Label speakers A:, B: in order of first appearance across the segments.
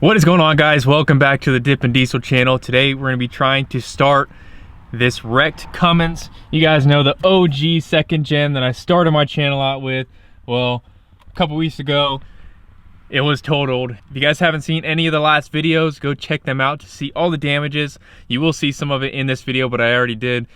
A: What is going on, guys? Welcome back to the Dippin Diesel channel. Today we're going to be trying to start this wrecked Cummins. You guys know the OG second gen that I started my channel out with. Well, a couple weeks ago it was totaled. If you guys haven't seen any of the last videos, go check them out to see all the damages. You will see some of it in this video, but I already did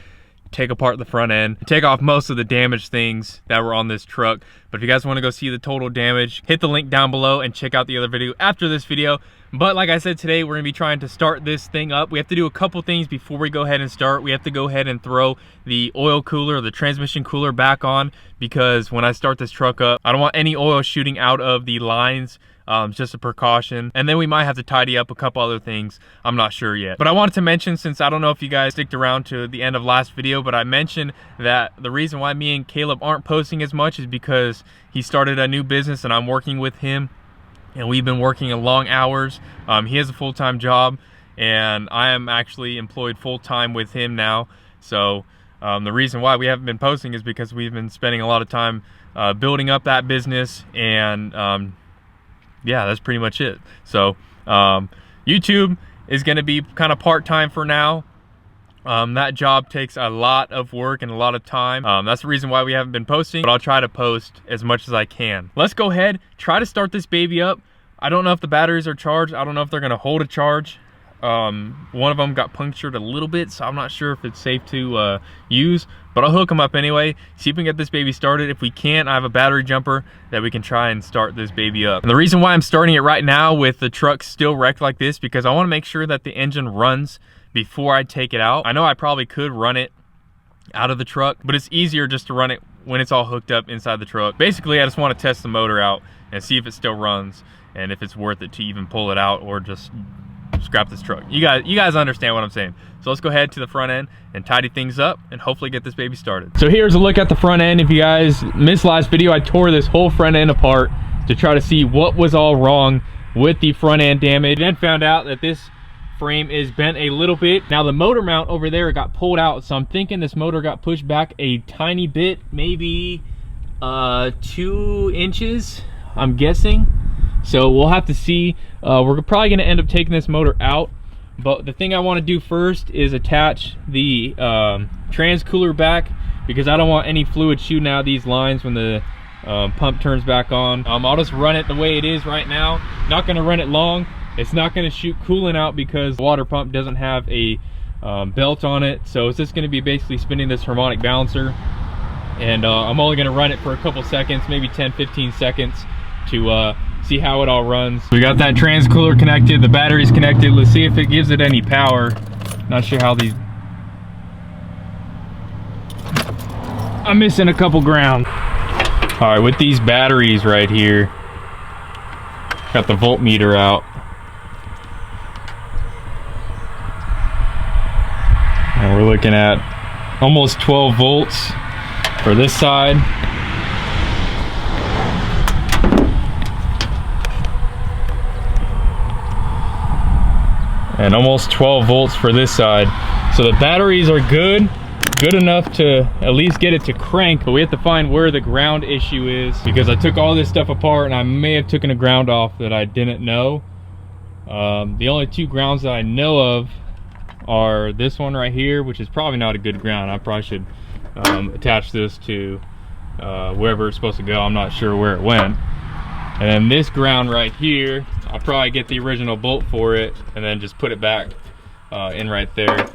A: take apart the front end, take off most of the damaged things that were on this truck. But if you guys want to go see the total damage, hit the link down below and check out the other video after this video. But like I said, today we're gonna be trying to start this thing up. We have to do a couple things before we go ahead and start. We have to go ahead and throw the oil cooler, the transmission cooler back on, because when I start this truck up, I don't want any oil shooting out of the lines. Just a precaution. And then we might have to tidy up a couple other things. I'm not sure yet. But I wanted to mention, since I don't know if you guys sticked around to the end of last video, but I mentioned that the reason why me and Caleb aren't posting as much is because he started a new business and I'm working with him. And we've been working long hours. He has a full-time job and I am actually employed full-time with him now. So the reason why we haven't been posting is because we've been spending a lot of time building up that business, and yeah, that's pretty much it. So YouTube is going to be kind of part-time for now. That job takes a lot of work and a lot of time. That's the reason why we haven't been posting, but I'll try to post as much as I can. Let's go ahead, try to start this baby up. I don't know if the batteries are charged. I don't know if they're going to hold a charge. One of them got punctured a little bit, so I'm not sure if it's safe to use, but I'll hook them up anyway, see if we can get this baby started. If we can't, I have a battery jumper that we can try and start this baby up. And the reason why I'm starting it right now with the truck still wrecked like this, because I want to make sure that the engine runs before I take it out. I know I probably could run it out of the truck, but it's easier just to run it when it's all hooked up inside the truck. Basically, I just want to test the motor out and see if it still runs and if it's worth it to even pull it out or just scrap this truck. You guys understand what I'm saying. So let's go ahead to the front end and tidy things up and hopefully get this baby started. So here's a look at the front end. If you guys missed last video, I tore this whole front end apart to try to see what was all wrong with the front end damage, and found out that this frame is bent a little bit. Now the motor mount over there got pulled out, so I'm thinking this motor got pushed back a tiny bit, maybe 2 inches, I'm guessing. So we'll have to see. We're probably going to end up taking this motor out, but the thing I want to do first is attach the trans cooler back, because I don't want any fluid shooting out of these lines when the pump turns back on. I'll just run it the way it is right now. Not going to run it long. It's not going to shoot coolant out because the water pump doesn't have a belt on it, so it's just going to be basically spinning this harmonic balancer, and I'm only going to run it for a couple seconds, maybe 10-15 seconds, to see how it all runs. We got that trans cooler connected, the battery's connected. Let's see if it gives it any power. Not sure how these, I'm missing a couple ground. All right, with these batteries right here, got the voltmeter out, and we're looking at almost 12 volts for this side. And almost 12 volts for this side. So the batteries are good enough to at least get it to crank, but we have to find where the ground issue is, because I took all this stuff apart and I may have taken a ground off that I didn't know. The only 2 grounds that I know of are this one right here, which is probably not a good ground. I probably should attach this to wherever it's supposed to go. I'm not sure where it went. And then this ground right here, I'll probably get the original bolt for it and then just put it back in right there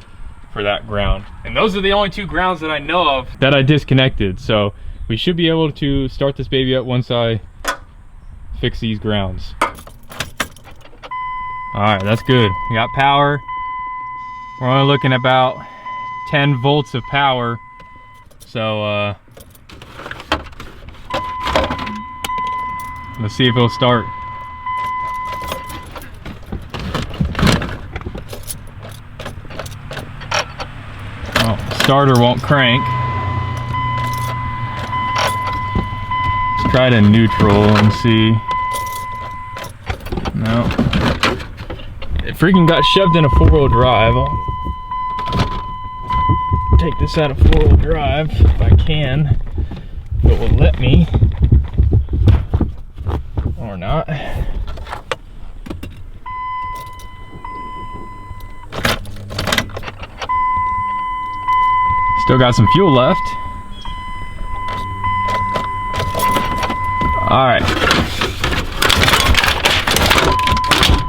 A: for that ground. And those are the only 2 grounds that I know of that I disconnected. So we should be able to start this baby up once I fix these grounds. All right, that's good. We got power. We're only looking at about 10 volts of power. So let's see if it'll start. Oh, starter won't crank. Let's try it in neutral and see. No. It freaking got shoved in a 4-wheel drive. I'll take this out of 4-wheel drive if I can. If it will let me. Or not. Still got some fuel left. All right.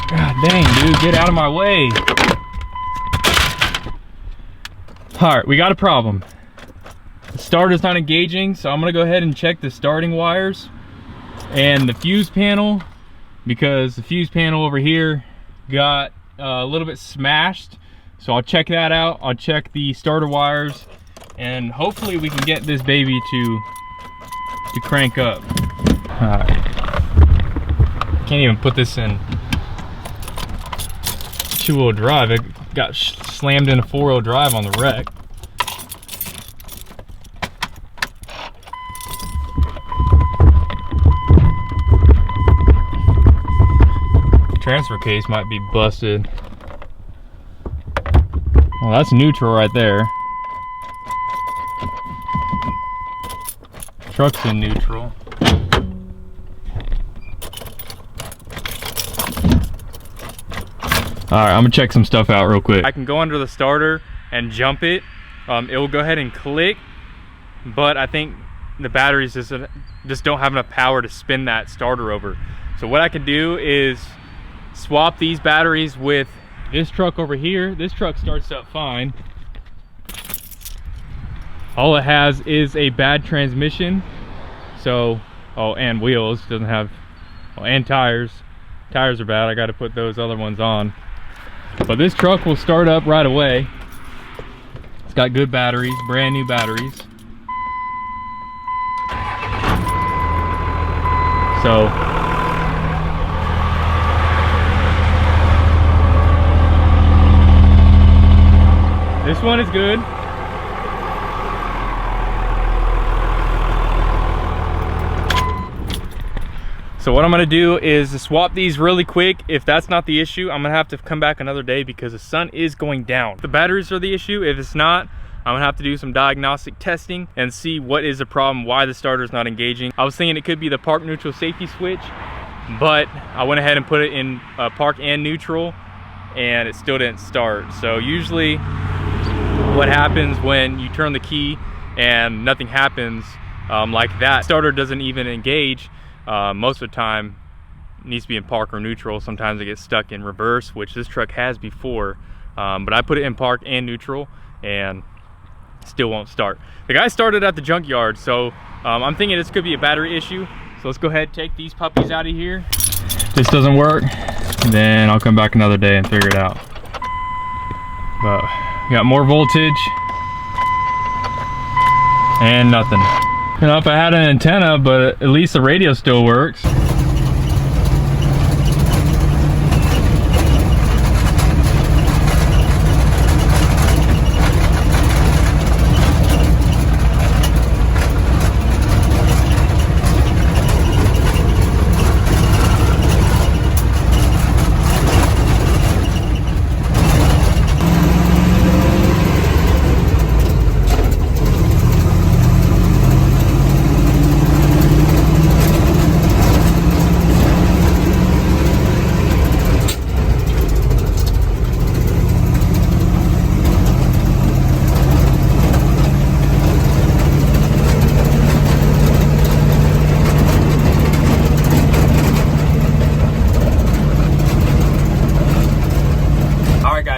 A: God dang, dude, get out of my way. All right, we got a problem. The starter's not engaging, so I'm gonna go ahead and check the starting wires and the fuse panel, because the fuse panel over here got a little bit smashed. So I'll check that out. I'll check the starter wires, and hopefully we can get this baby to crank up. All right. Can't even put this in two-wheel drive. It got slammed into four-wheel drive on the wreck. Transfer case might be busted. Well, that's neutral right there. Truck's in neutral. Alright, I'm gonna check some stuff out real quick. I can go under the starter and jump it. It will go ahead and click, but I think the batteries just don't have enough power to spin that starter over. So what I can do is swap these batteries with this truck over here. This truck starts up fine. All it has is a bad transmission. So, oh, and wheels, doesn't have, well, and tires. Tires are bad, I gotta put those other ones on. But this truck will start up right away. It's got good batteries, brand new batteries. So, this one is good. So what I'm gonna do is swap these really quick. If that's not the issue, I'm gonna have to come back another day because the sun is going down. The batteries are the issue. If it's not, I'm gonna have to do some diagnostic testing and see what is the problem, why the starter's not engaging. I was thinking it could be the park neutral safety switch, but I went ahead and put it in park and neutral, and it still didn't start. So usually what happens when you turn the key and nothing happens like that, starter doesn't even engage. Most of the time it needs to be in park or neutral. Sometimes it gets stuck in reverse, which this truck has before, but I put it in park and neutral and still won't start. The guy started at the junkyard, so I'm thinking this could be a battery issue. So let's go ahead and take these puppies out of here. If this doesn't work, then I'll come back another day and figure it out. But got more voltage and nothing. You know, if I had an antenna, but at least the radio still works.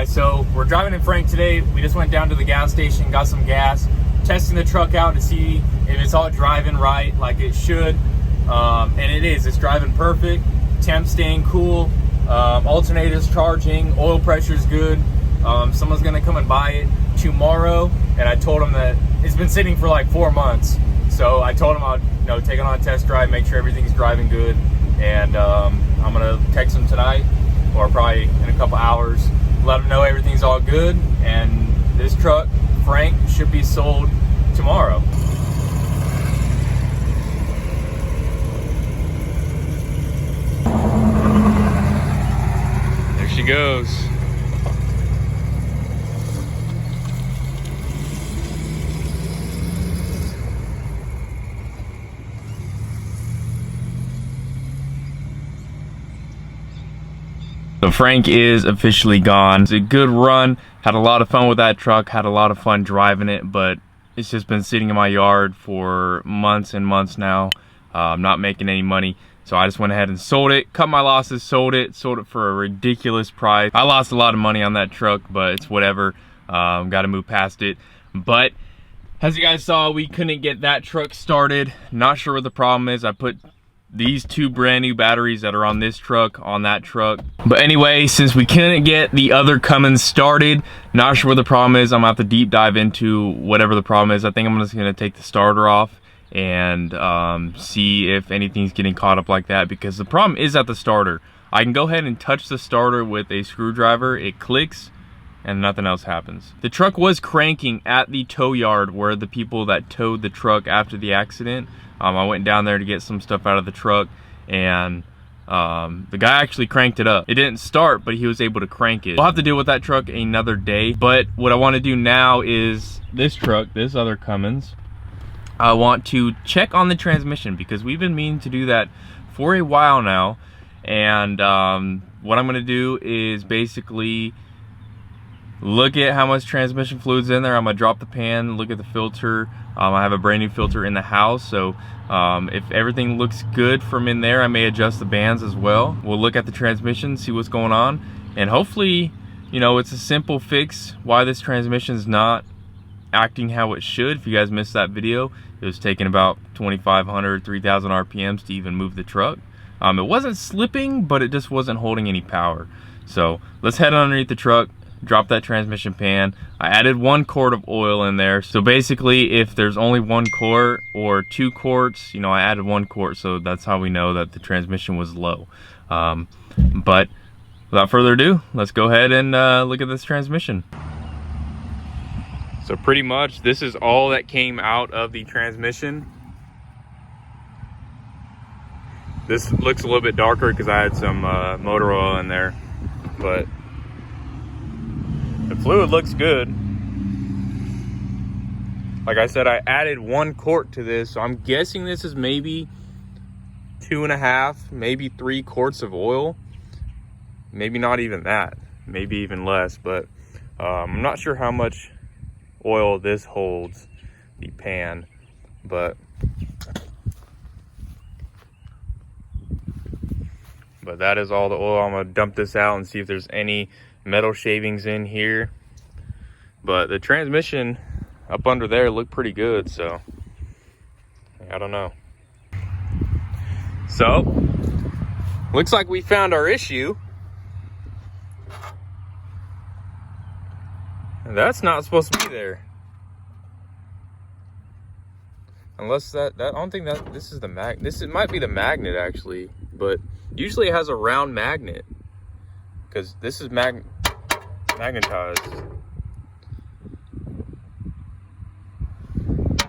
A: So we're driving in Frank today. We just went down to the gas station, got some gas, testing the truck out to see if it's all driving right like it should. And it is, it's driving perfect. Temp staying cool, alternators charging, oil pressure's good. Someone's gonna come and buy it tomorrow, and I told him that it's been sitting for like 4 months. So I told him I'd take it on a test drive, make sure everything's driving good, and I'm gonna text him tonight or probably in a couple hours, let him know everything's all good, and this truck, Frank, should be sold tomorrow. There she goes. So Frank is officially gone. It's a good run. Had a lot of fun with that truck. Had a lot of fun driving it, but it's just been sitting in my yard for months and months now. I'm not making any money. So I just went ahead and sold it, cut my losses, sold it for a ridiculous price. I lost a lot of money on that truck, but it's whatever. Got to move past it. But as you guys saw, we couldn't get that truck started. Not sure what the problem is. I put these 2 brand new batteries that are on this truck on that truck. But anyway, since we couldn't get the other Cummins started, not sure what the problem is. I'm gonna have to deep dive into whatever the problem is. I think I'm just gonna take the starter off and see if anything's getting caught up like that, because the problem is at the starter. I can go ahead and touch the starter with a screwdriver, it clicks, and nothing else happens. The truck was cranking at the tow yard where the people that towed the truck after the accident. I went down there to get some stuff out of the truck, and the guy actually cranked it up. It didn't start, but he was able to crank it. We'll have to deal with that truck another day. But what I want to do now is this truck, this other Cummins, I want to check on the transmission, because we've been meaning to do that for a while now. And what I'm going to do is basically look at how much transmission fluid's in there. I'm going to drop the pan, look at the filter. I have a brand new filter in the house, so if everything looks good from in there, I may adjust the bands as well. We'll look at the transmission, see what's going on, and hopefully, you know, it's a simple fix why this transmission is not acting how it should. If you guys missed that video, it was taking about 2,500, 3,000 RPMs to even move the truck. It wasn't slipping, but it just wasn't holding any power. So let's head underneath the truck, drop that transmission pan. I added 1 quart of oil in there. So basically, if there's only 1 quart or 2 quarts, you know, I added 1 quart. So that's how we know that the transmission was low. But without further ado, let's go ahead and look at this transmission. So pretty much this is all that came out of the transmission. This looks a little bit darker because I had some motor oil in there, but the fluid looks good. Like I said, I added 1 quart to this, so I'm guessing this is maybe 2.5, maybe 3 quarts of oil. Maybe not even that, maybe even less, but I'm not sure how much oil this holds, the pan, but that is all the oil. I'm gonna dump this out and see if there's any metal shavings in here. But the transmission up under there looked pretty good, so I don't know. So looks like we found our issue. That's not supposed to be there. Unless that I don't think that this is the it might be the magnet actually, but usually it has a round magnet, because this is magnetized.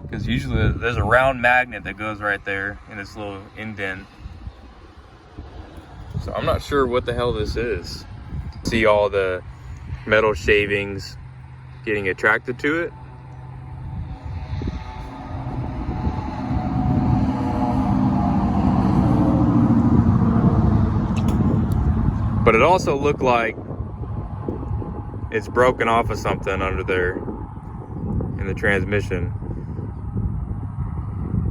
A: Because usually there's a round magnet that goes right there in this little indent. So I'm not sure what the hell this is. See all the metal shavings getting attracted to it. But it also looked like it's broken off of something under there in the transmission.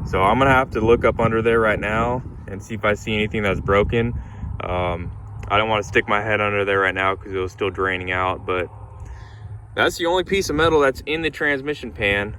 A: So I'm gonna have to look up under there right now and see if I see anything that's broken. I don't want to stick my head under there right now because it was still draining out, but that's the only piece of metal that's in the transmission pan.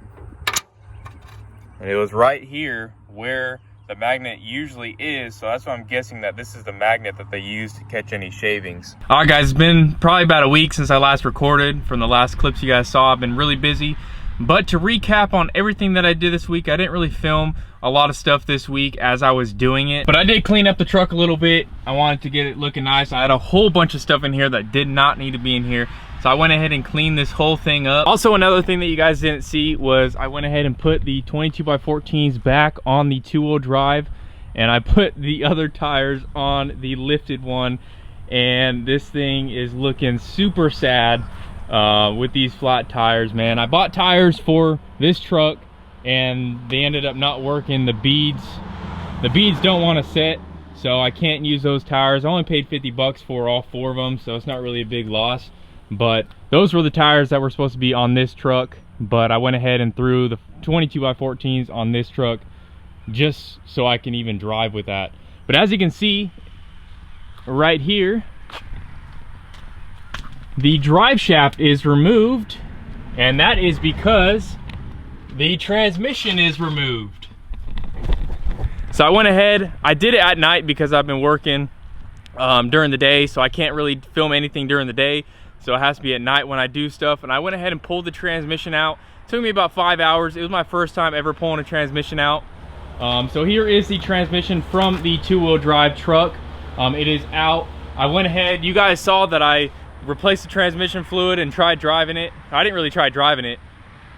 A: And it was right here where the magnet usually is, so that's why I'm guessing that this is the magnet that they use to catch any shavings. All right guys, it's been probably about a week since I last recorded. From the last clips you guys saw, I've been really busy. But to recap on everything that I did this week, I didn't really film a lot of stuff this week as I was doing it. But I did clean up the truck a little bit. I wanted to get it looking nice. I had a whole bunch of stuff in here that did not need to be in here. So I went ahead and cleaned this whole thing up. Also, another thing that you guys didn't see was I went ahead and put the 22x14s back on the 2-wheel drive. And I put the other tires on the lifted one. And this thing is looking super sad. With these flat tires, man. I bought tires for this truck and they ended up not working. The beads don't want to set, so I can't use those tires. I only paid 50 bucks for all 4 of them, so it's not really a big loss. But those were the tires that were supposed to be on this truck. but I went ahead and threw the 22x14s on this truck just so I can even drive with that. But as you can see right here, the drive shaft is removed, and that is because the transmission is removed. So I went ahead, I did it at night because I've been working during the day, so I can't really film anything during the day, so it has to be at night when I do stuff. And I went ahead and pulled the transmission out. It took me about 5 hours. It was my first time ever pulling a transmission out. So here is the transmission from the two-wheel drive truck. It is out. I went ahead, you guys saw that I replaced the transmission fluid and tried driving it. I didn't really try driving it,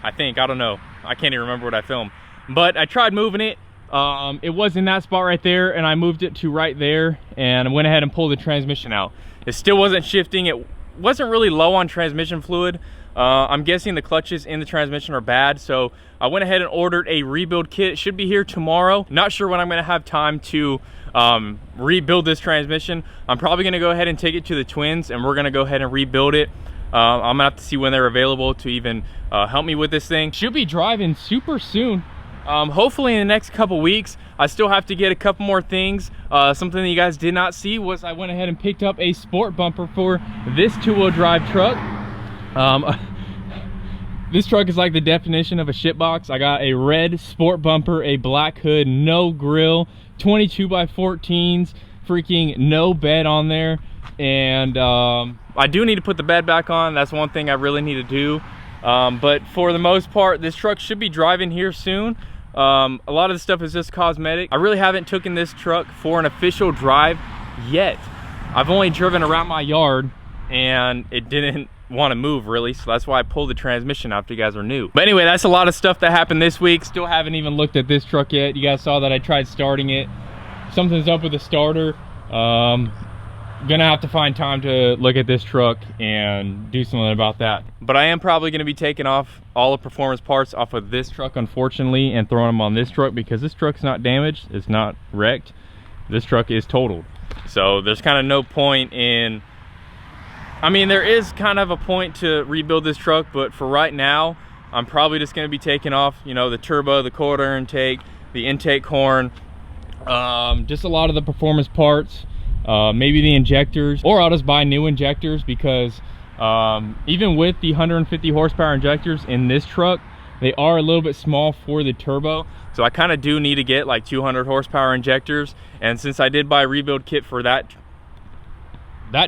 A: I don't know. I can't even remember what I filmed, but I tried moving it. It was in that spot right there, and I moved it to right there, and I went ahead and pulled the transmission out. It still wasn't shifting. It wasn't really low on transmission fluid. I'm guessing the clutches in the transmission are bad, so I went ahead and ordered a rebuild kit. It should be here tomorrow. Not sure when I'm gonna have time to rebuild this transmission. I'm probably gonna go ahead and take it to the twins, and we're gonna go ahead and rebuild it. I'm gonna have to see when they're available to even help me with this thing. Should be driving super soon. Hopefully in the next couple weeks. I still have to get a couple more things. Something that you guys did not see was I went ahead and picked up a sport bumper for this two-wheel drive truck. This truck is like the definition of a shitbox. I got a red sport bumper, a black hood, no grill, 22x14s, freaking no bed on there. And I do need to put the bed back on. That's one thing I really need to do. But for the most part, this truck should be driving here soon. A lot of the stuff is just cosmetic. I really haven't taken this truck for an official drive yet. I've only driven around my yard, and it didn't want to move really, so that's why I pulled the transmission out if you guys are new. But anyway, that's a lot of stuff that happened this week. Still haven't even looked at this truck yet. You guys saw that I tried starting it. Something's up with the starter. Gonna have to find time to look at this truck and do something about that. But I am probably gonna be taking off all the performance parts off of this truck, unfortunately, and throwing them on this truck, because this truck's not damaged, it's not wrecked. This truck is totaled. So there's kind of no point in, I mean, there is kind of a point to rebuild this truck, but for right now, I'm probably just gonna be taking off, you know, the turbo, the quarter intake, the intake horn, just a lot of the performance parts. Maybe the injectors, or I'll just buy new injectors, because even with the 150 horsepower injectors in this truck, they are a little bit small for the turbo. So I kind of do need to get like 200 horsepower injectors. And since I did buy a rebuild kit for that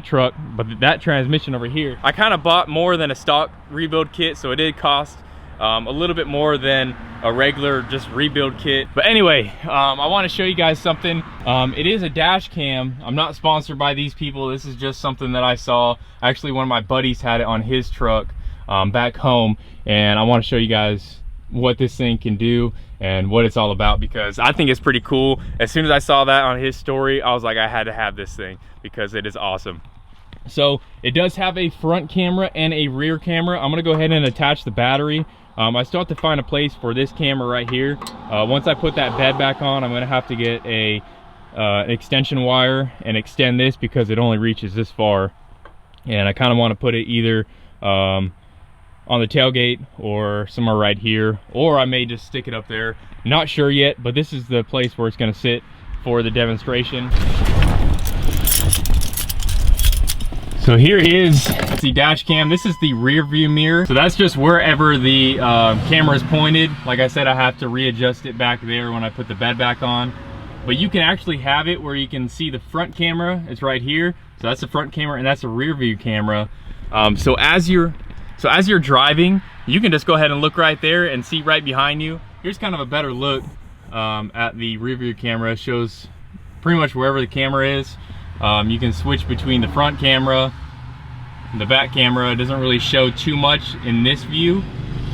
A: truck, but that transmission over here, I kind of bought more than a stock rebuild kit, so it did cost a little bit more than a regular just rebuild kit. But anyway, I want to show you guys something. It is a dash cam. I'm not sponsored by these people. This is just something that I saw. Actually, one of my buddies had it on his truck back home, and I want to show you guys what this thing can do and what it's all about, because I think it's pretty cool. As soon as I saw that on his story, I was like, I had to have this thing because it is awesome. So it does have a front camera and a rear camera. I'm gonna go ahead and attach the battery. I still have to find a place for this camera right here. Once I put that bed back on, I'm gonna have to get a extension wire and extend this, because it only reaches this far. And I kind of want to put it either on the tailgate or somewhere right here, or I may just stick it up there. Not sure yet, but this is the place where it's gonna sit for the demonstration. So here is the dash cam. This is the rear view mirror. So that's just wherever the camera is pointed. Like I said, I have to readjust it back there when I put the bed back on. But you can actually have it where you can see the front camera. It's right here. So that's the front camera, and that's a rear view camera. So as you're driving, you can just go ahead and look right there and see right behind you. Here's kind of a better look at the rear view camera. It shows pretty much wherever the camera is. You can switch between the front camera and the back camera. It doesn't really show too much in this view,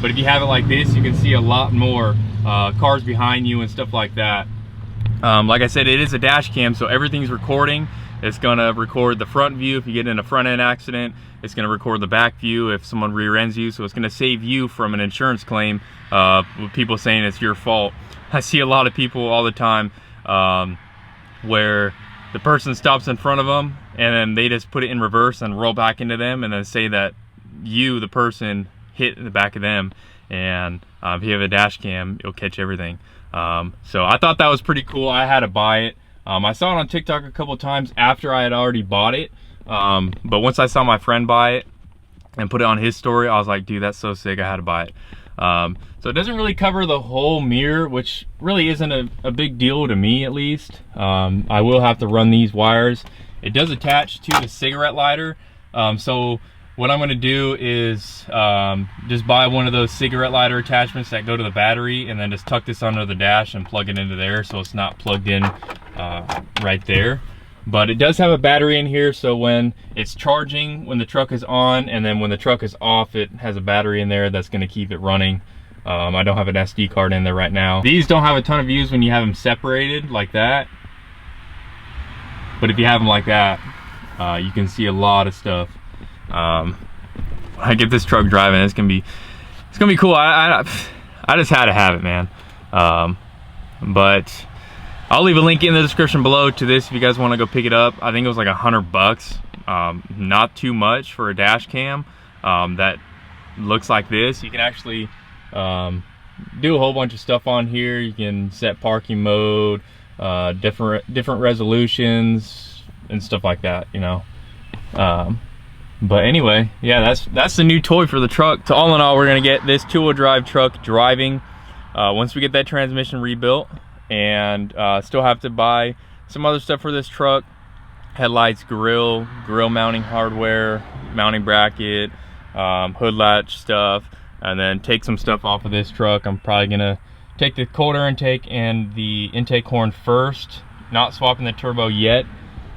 A: but if you have it like this, you can see a lot more cars behind you and stuff like that. Like I said, it is a dash cam, so everything's recording. It's gonna record the front view if you get in a front end accident. It's gonna record the back view if someone rear ends you, so it's gonna save you from an insurance claim with people saying it's your fault. I see a lot of people all the time where the person stops in front of them and then they just put it in reverse and roll back into them and then say that you, the person, hit the back of them. and if you have a dash cam, it'll catch everything. So I thought that was pretty cool. I had to buy it. I saw it on TikTok a couple times after I had already bought it, but once I saw my friend buy it and put it on his story, I was like, dude, that's so sick, I had to buy it. So it doesn't really cover the whole mirror, which really isn't a big deal to me, at least. I will have to run these wires. It does attach to the cigarette lighter, so what I'm going to do is just buy one of those cigarette lighter attachments that go to the battery, and then just tuck this under the dash and plug it into there so it's not plugged in right there. But it does have a battery in here, so when it's charging, when the truck is on, and then when the truck is off, it has a battery in there that's going to keep it running. I don't have an SD card in there right now. These don't have a ton of views when you have them separated like that, but if you have them like that, you can see a lot of stuff. When I get this truck driving, it's gonna be cool. I just had to have it, man. But I'll leave a link in the description below to this if you guys want to go pick it up. I think it was like $100. Not too much for a dash cam that looks like this. You can actually do a whole bunch of stuff on here. You can set parking mode, different resolutions and stuff like that, you know. But anyway, yeah, that's the new toy for the truck. So all in all, we're gonna get this two-wheel drive truck driving once we get that transmission rebuilt, and still have to buy some other stuff for this truck: headlights, grill mounting hardware, mounting bracket, hood latch stuff, and then take some stuff off of this truck. I'm probably gonna take the cold air intake and the intake horn first, not swapping the turbo yet,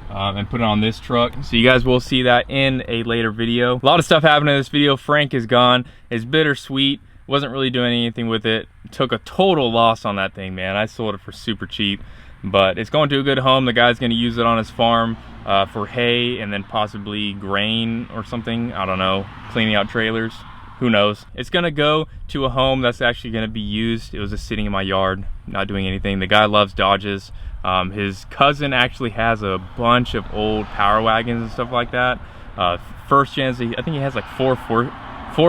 A: and put it on this truck. So you guys will see that in a later video. A lot of stuff happened in this video. Frank is gone. It's bittersweet. Wasn't really doing anything with it. Took a total loss on that thing, man. I sold it for super cheap, but it's going to a good home. The guy's going to use it on his farm for hay and then possibly grain or something. I don't know, cleaning out trailers. Who knows? It's going to go to a home that's actually going to be used. It was just sitting in my yard, not doing anything. The guy loves Dodges. His cousin actually has a bunch of old Power Wagons and stuff like that. First gens, I think he has like four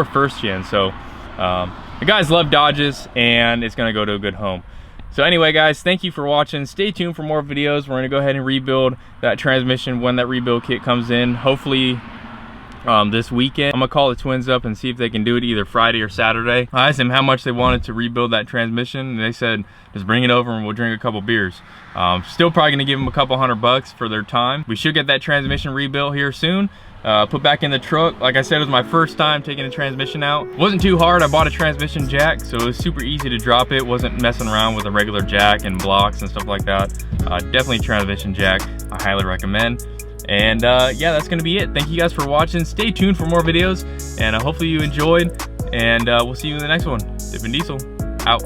A: first gens. So the guys love Dodges, and it's gonna go to a good home. So anyway, guys, thank you for watching. Stay tuned for more videos. We're gonna go ahead and rebuild that transmission when that rebuild kit comes in. Hopefully this weekend. I'm gonna call the twins up and see if they can do it either Friday or Saturday. I asked them how much they wanted to rebuild that transmission, and they said just bring it over and we'll drink a couple beers. Still probably gonna give them a couple $100 for their time. We should get that transmission rebuilt here soon. Put back in the truck. Like I said, it was my first time taking a transmission out. Wasn't too hard. I bought a transmission jack, so it was super easy to drop it. Wasn't messing around with a regular jack and blocks and stuff like that. Definitely transmission jack. I highly recommend. And yeah, that's gonna be it. Thank you guys for watching. Stay tuned for more videos, and hopefully you enjoyed, and we'll see you in the next one. Dippin' Diesel out.